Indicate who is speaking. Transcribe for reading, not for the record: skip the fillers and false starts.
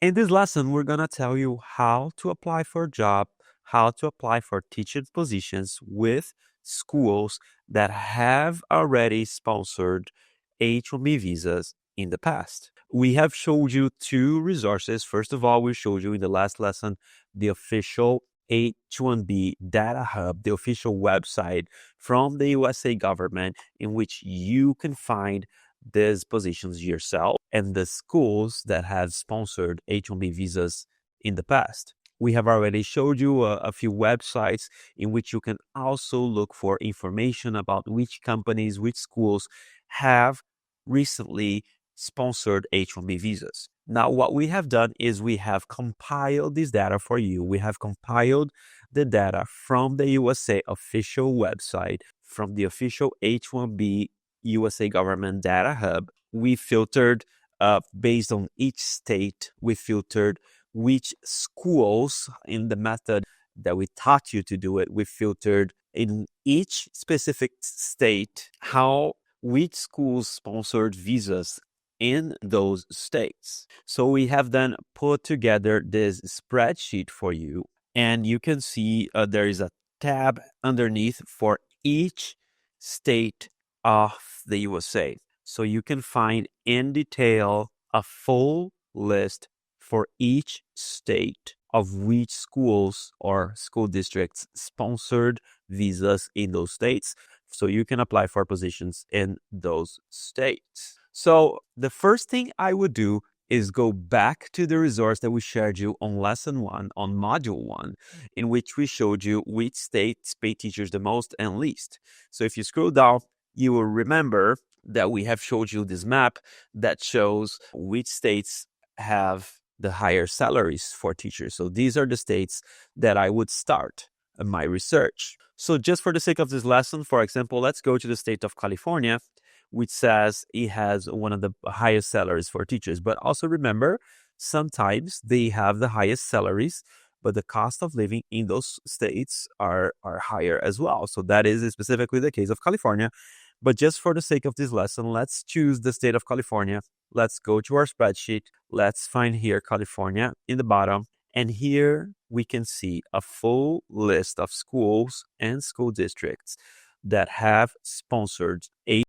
Speaker 1: In this lesson, we're going to tell you how to apply for a job, how to apply for teaching positions with schools that have already sponsored H-1B visas in the past. We have showed you two resources. First of all, we showed you in the last lesson the official H-1B data hub, the official website from the USA government in which you can find these positions yourself and the schools that have sponsored H-1B visas in the past. We have already showed you a few websites in which you can also look for information about which companies, which schools have recently sponsored H-1B visas. Now, what we have done is we have compiled this data for you. We have compiled the data from the USA official website, from the official H-1B USA government data hub. We filtered based on each state. We filtered which schools in the method that we taught you to do it. We filtered in each specific state which schools sponsored visas in those states. So we have then put together this spreadsheet for you, and you can see there is a tab underneath for each state of the USA. So you can find in detail a full list for each state of which schools or school districts sponsored visas in those states. So you can apply for positions in those states. So the first thing I would do is go back to the resource that we shared you on lesson 1, on module 1, in which we showed you which states pay teachers the most and least. So if you scroll down, you will remember that we have showed you this map that shows which states have the higher salaries for teachers. So these are the states that I would start my research. So just for the sake of this lesson, for example, let's go to the state of California, which says it has one of the highest salaries for teachers. But also remember, sometimes they have the highest salaries, but the cost of living in those states are higher as well. So that is specifically the case of California. But just for the sake of this lesson, let's choose the state of California. Let's go to our spreadsheet. Let's find here California in the bottom. And here we can see a full list of schools and school districts that have sponsored